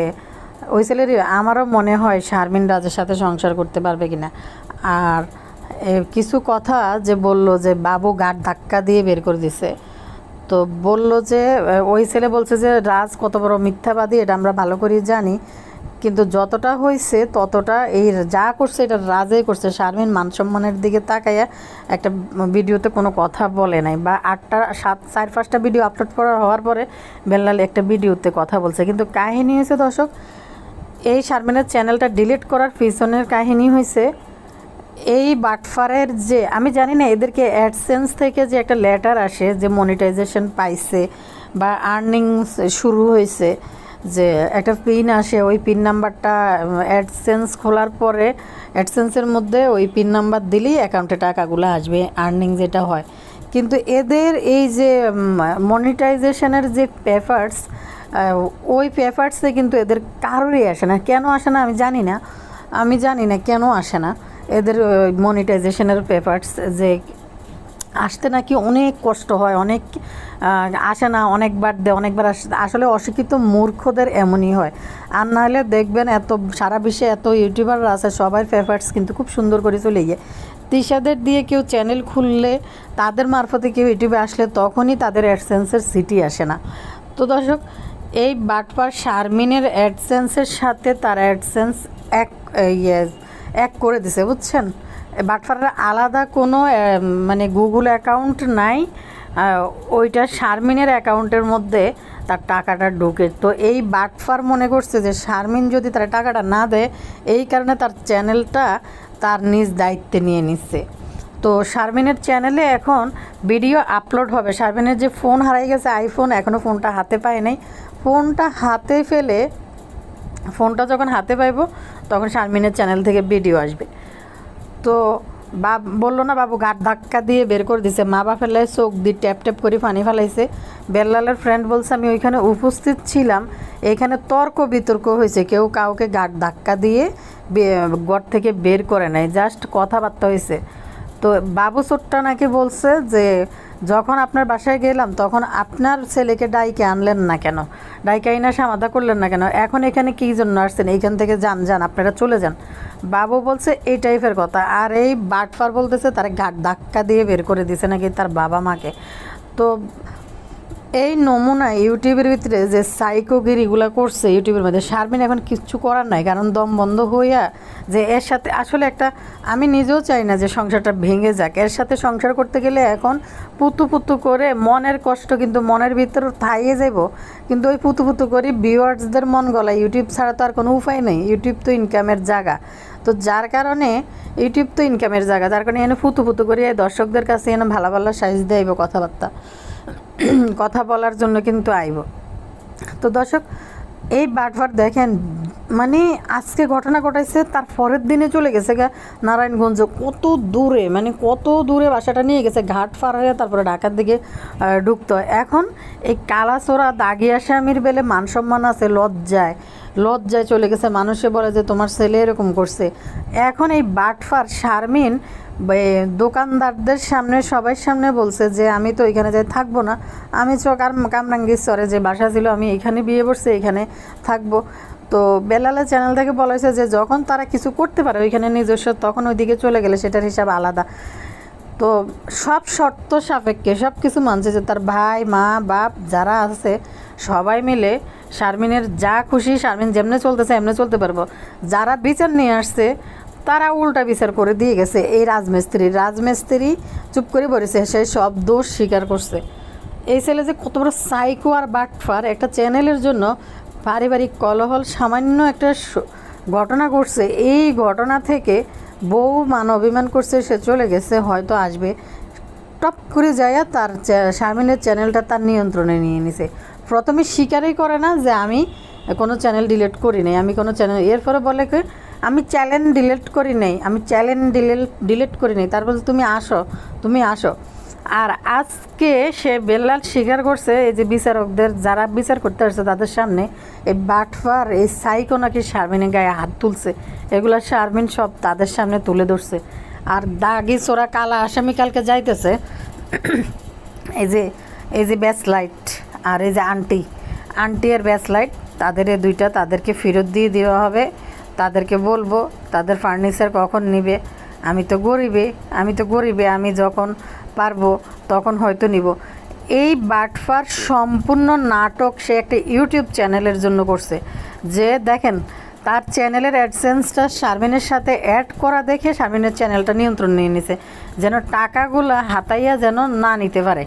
ওই ছেলের আমারও মনে হয় শারমিন রাজের সাথে সংসার করতে পারবে কিনা। আর কিছু কথা যে বলল যে বাবু গাড় ধাক্কা দিয়ে বের করে দিছে, তো বলল যে ওই ছেলে বলছে যে রাজ কত বড় মিথ্যাবাদী এটা আমরা ভালো করে জানি, কিন্তু যতটা হয়েছে ততটা এই যা করছে এটা রাজেই করছে। শারমিন মান সম্মানের দিকে তাকাইয়া একটা ভিডিওতে কোনো কথা বলে নাই, বা 4-5টা ভিডিও আপলোড করা হওয়ার পরে বেল্লাল একটা ভিডিওতে কথা বলছে। কিন্তু কাহিনী হয়েছে দর্শক, এই শারমিনের চ্যানেলটা ডিলিট করার পিছনের কাহিনী হয়েছে এই বাটফারের যে, আমি জানি না এদেরকে অ্যাডসেন্স থেকে যে একটা লেটার আসে যে মনিটাইজেশন পাইছে বা আর্নিংস শুরু হয়েছে, যে একটা পিন আসে, ওই পিন নাম্বারটা অ্যাডসেন্স খোলার পরে অ্যাডসেন্সের মধ্যে ওই পিন নাম্বার দিলেই অ্যাকাউন্টে টাকাগুলো আসবে, আর্নিং যেটা হয়। কিন্তু এদের এই যে মনিটাইজেশনের যে পেপারস, ওই পেপারসে কিন্তু এদের কারোরই আসে না। কেন আসে না আমি জানি না, কেন আসে না এদের মনিটাইজেশনের পেপারস। যে আসতে নাকি অনেক কষ্ট হয়, অনেক আসে না, অনেকবার দেয়, অনেকবার আসলে অশিক্ষিত মূর্খদের এমনই হয়। আর নাহলে দেখবেন এত সারা বিশ্বে এত ইউটিউবাররা আছে, সবার পেপারস কিন্তু খুব সুন্দর করে চলে গিয়ে। তিশাদের দিয়ে কেউ চ্যানেল খুললে, তাদের মারফতে কেউ ইউটিউবে আসলে তখনই তাদের অ্যাডসেন্সের সিটি আসে না। তো দর্শক, এই বাটপার শারমিনের অ্যাডসেন্সের সাথে তার অ্যাডসেন্স এক করে দিছে, বুঝছেন। বাটপারের আলাদা কোনো মানে গুগল অ্যাকাউন্ট নাই, ওইটা শারমিনের অ্যাকাউন্টের মধ্যে তার টাকাটা ঢোকে। তো এই বাটপার মনে করছে যে শারমিন যদি তার টাকাটা না দেয়, এই কারণে তার চ্যানেলটা তার নিজ দায়িত্বে নিয়ে নিচ্ছে। তো শারমিনের চ্যানেলে এখন ভিডিও আপলোড হবে। শারমিনের যে ফোন হারাই গেছে, আইফোন, এখনও ফোনটা হাতে পায় নাই। ফোনটা যখন হাতে পাইব তখন শারমিনের চ্যানেল থেকে ভিডিও আসবে। তো বললো না বাবু, ঘাট ধাক্কা দিয়ে বের করে দিছে, মা বা ফেলায় চোখ দিয়ে ট্যাপ ট্যাপ করে পানি ফেলাইছে। বেল্লালের ফ্রেন্ড বলছে আমি ওইখানে উপস্থিত ছিলাম, এখানে তর্ক বিতর্ক হয়েছে, কেউ কাউকে ঘাট ধাক্কা দিয়ে ঘর থেকে বের করে নাই, জাস্ট কথাবার্তা হয়েছে। তো বাবু চোট্টা নাকি বলছে যে যখন আপনার বাসায় গেলাম তখন আপনার ছেলেকে ডাইকে আনলেন না কেন, ডাইকে আইনা সমাধা করলেন না কেন, এখন এখানে কী জন্য আসছেন, এইখান থেকে যান আপনারা চলে যান। বাবু বলছে এই টাইপের কথা। আর এই বাটফার বলতেছে তার ঘাট ধাক্কা দিয়ে বের করে দিছে নাকি তার বাবা মাকে। তো এই নমুনা ইউটিউবের ভিতরে যে সাইকোগিরিগুলো করছে ইউটিউবের মধ্যে, শারমিন এখন কিচ্ছু করার নাই, কারণ দম বন্ধ হইয়া যে এর সাথে আসলে আমি নিজেও চাই না যে সংসারটা ভেঙে যাক। এর সাথে সংসার করতে গেলে এখন পুতু করে মনের কষ্ট কিন্তু মনের ভিতর থাইয়ে যাব, কিন্তু ওই পুতু করে ভিউয়ার্সদের মন গলা, ইউটিউব ছাড়া তো আর কোনো উপায় নেই। ইউটিউব তো ইনকামের জায়গা, তো যার কারণে যার কারণে এনে পুতু করে দর্শকদের কাছে এনে ভালো সাইজ দেব, কথা বলার জন্য কিন্তু আইব। তো দর্শক, এই বাটভার দেখেন, মানে আজকে ঘটনা ঘটাইছে, তার পরের দিনে চলে গেছে নারায়ণগঞ্জ, কত দূরে বাসাটা নিয়ে গেছে, ঘাট পার হয়ে তারপরে ঢাকার দিকে ঢুকতো। এখন এই কালাচোরা দাগি আসামির বেলে মান সম্মান আছে, লজ্জায় চলে গেছে। মানুষে বলে যে তোমার ছেলে এরকম করছে। এখন এই বাটফার শারমিন দোকানদারদের সামনে, সবার সামনে বলছে যে আমি তো এখানে যাই থাকবো না, আমি কামরাঙ্গীরচরে যে বাসা ছিল আমি এখানে বিয়ে করছি, এখানে থাকবো। তো বেলালের চ্যানেল থেকে বলা হয়েছে যে যখন তারা কিছু করতে পারে ওইখানে নিজস্ব, তখন ওইদিকে চলে গেলে সেটার হিসাব আলাদা। তো সব শর্ত সাপেক্ষে সব কিছু মানছে, যে তার ভাই মা বাপ যারা আছে সবাই মিলে শারমিনের যা খুশি, শারমিন যেমনে চলতেছে এমনি চলতে পারবো। যারা বিচার নিয়ে আসছে তারা উল্টা বিচার করে দিয়ে গেছে। এই রাজমিস্ত্রি চুপ করে পড়েছে, সে সব দোষ স্বীকার করছে। এই ছেলে যে কত বড় সাইকো আর বাটফার, একটা চ্যানেলের জন্য পারিবারিক কলহল সামান্য একটা ঘটনা ঘটছে, এই ঘটনা থেকে বউ মান অভিমান করছে, সে চলে গেছে, হয়তো আসবে, টপ করে যায় তার শারমিনের চ্যানেলটা তার নিয়ন্ত্রণে নিয়ে নিছে। প্রথমে স্বীকারই করে না যে আমি কোনো চ্যানেল ডিলিট করি নাই, এরপরে বলে কি আমি চ্যানেল ডিলিট করি নাই, তারপর তুমি আসো। আর আজকে সে বেল্লাল স্বীকার করছে, এই যে বিচারকদের যারা বিচার করতে আসছে তাদের সামনে, এই বাটফার এই সাইকো নাকি শারমিনের গায়ে হাত তুলছে, এগুলা শারমিন সব তাদের সামনে তুলে ধরছে। আর দাগি চোরা কালা আসামি কালকে যাইতেছে, এই যে ব্যাচলাইট আর এই যে আন্টি আর ব্যাচলাইট, তাদের এই দুইটা, তাদেরকে ফেরত দিয়ে দেওয়া হবে। তাদেরকে বলবো তাদের ফার্নিচার কখন নিবে। আমি তো গরিবে আমি যখন পারবো তখন হয়তো নিব। এই বাটফার সম্পূর্ণ নাটক সে একটা ইউটিউব চ্যানেলের জন্য করছে, যে দেখেন তার চ্যানেলের অ্যাডসেন্সটা শারমিনের সাথে অ্যাড করা দেখে শারমিনের চ্যানেলটা নিয়ন্ত্রণ নিয়ে নিছে, যেন টাকাগুলো হাতাইয়া যেন না নিতে পারে।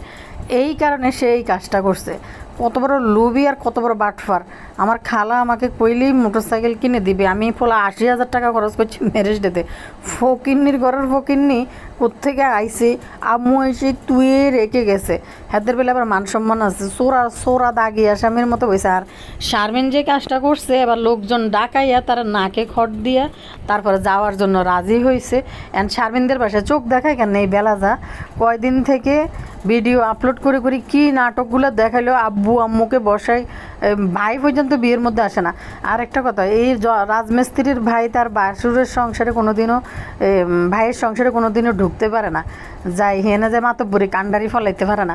এই কারণে সে এই কাজটা করছে। কত বড় লোভী আর কত বড় বাটফার। আমার খালা আমাকে কইলেই মোটরসাইকেল কিনে দিবে, আমি ফলে 80,000 টাকা খরচ করছি ম্যারেজ ডেতে। ফকিন্নির ঘরের ফকিন্নি কোত্থেকে আইসে, আম্মু এসে তুয়ে রেখে গেছে। হাতের বেলা আবার মান সম্মান আছে, সোরা সোরা দাগি আসামের মতো হয়েছে। আর শারমিন যে কাজটা করছে, এবার লোকজন ডাকাইয়া তারা নাকে খট দিয়া তারপরে যাওয়ার জন্য রাজি হয়েছে। অ্যান্ড শারমিনদের বাসায় চোখ দেখায় কেন এই বেলা যা কয়দিন থেকে ভিডিও আপলোড করে করে কী নাটকগুলো দেখাইলো, আব্বু আম্মুকে বসাই, ভাই পর্যন্ত বিয়ের মধ্যে আসে না। আর একটা কথা, এই রাজমিস্ত্রির ভাই তার বাসুরের সংসারে কোনোদিনও ভাইয়ের সংসারে কোনোদিনও ঢুকতে পারে না, যাই হেনে যায় মাতব্বরি কান্ডারি ফলাইতে পারে না।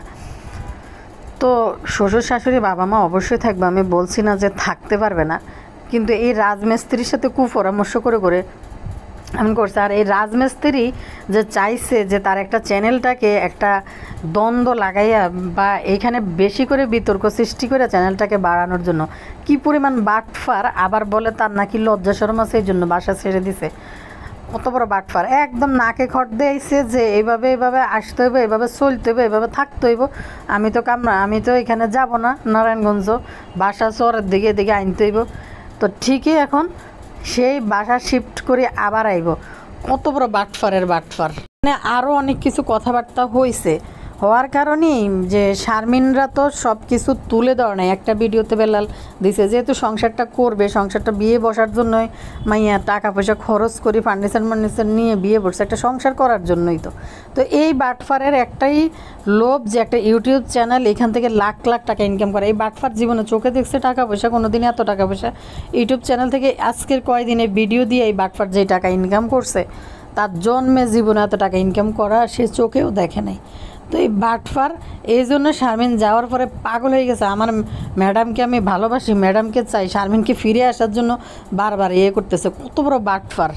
তো শ্বশুর শাশুড়ি বাবা মা অবশ্যই থাকবে, আমি বলছি না যে থাকতে পারবে না, কিন্তু এই রাজমিস্ত্রির সাথে কুপরামর্শ করে করে এমন করছে। আর এই রাজমিস্ত্রি যে চাইছে যে তার একটা চ্যানেলটাকে একটা দ্বন্দ্ব লাগাইয়া বা এইখানে বেশি করে বিতর্ক সৃষ্টি করে চ্যানেলটাকে বাড়ানোর জন্য, কি পরিমাণ বাটফার। আবার বলে তার নাকি লজ্জা শরম আছে, এই জন্য বাসা ছেড়ে দিছে। কত বড় বাটফার, একদম নাকে খট দিয়েছে যে এইভাবে এইভাবে আসতে হইব, এইভাবে চলতে হইব, এইভাবে থাকতে হইব। আমি তো এখানে যাব না নারায়ণগঞ্জ, বাসা শহরের দিকে এদিকে আনতে হইব। তো ঠিকই এখন সেই বাসা শিফট করে আবার আইব। কত বড় বাটফারের বাটফার। মানে আরও অনেক কিছু কথাবার্তা হয়েছে, হওয়ার কারণেই যে শারমিনরা তো সব কিছু তুলে দেওয়া নাই। একটা ভিডিওতে বেলাল দিছে, যেহেতু সংসারটা করবে, সংসারটা বিয়ে বসার জন্যই মাইয়া টাকা পয়সা খরচ করি ফার্নিচার নিয়ে বিয়ে বসছে, একটা সংসার করার জন্যই। তো এই বাটফারের একটাই লোভ যে একটা ইউটিউব চ্যানেল, এখান থেকে লাখ লাখ টাকা ইনকাম করে। এই বাটফার জীবনে চোখে দেখছে টাকা পয়সা, কোনোদিন এত টাকা পয়সা ইউটিউব চ্যানেল থেকে আজকের কয়দিনে ভিডিও দিয়ে এই বাটফার যে টাকা ইনকাম করছে, তার জন্মে জীবনে এত টাকা ইনকাম করা সে চোখেও দেখে নাই। তো এই বাটফার, এই জন্য শারমিন যাওয়ার পরে পাগল হয়ে গেছে। আমার ম্যাডামকে আমি ভালোবাসি, ম্যাডামকে চাই, শারমিনকে ফিরে আসার জন্য বারবার করতেছে। কত বড় বাটফার।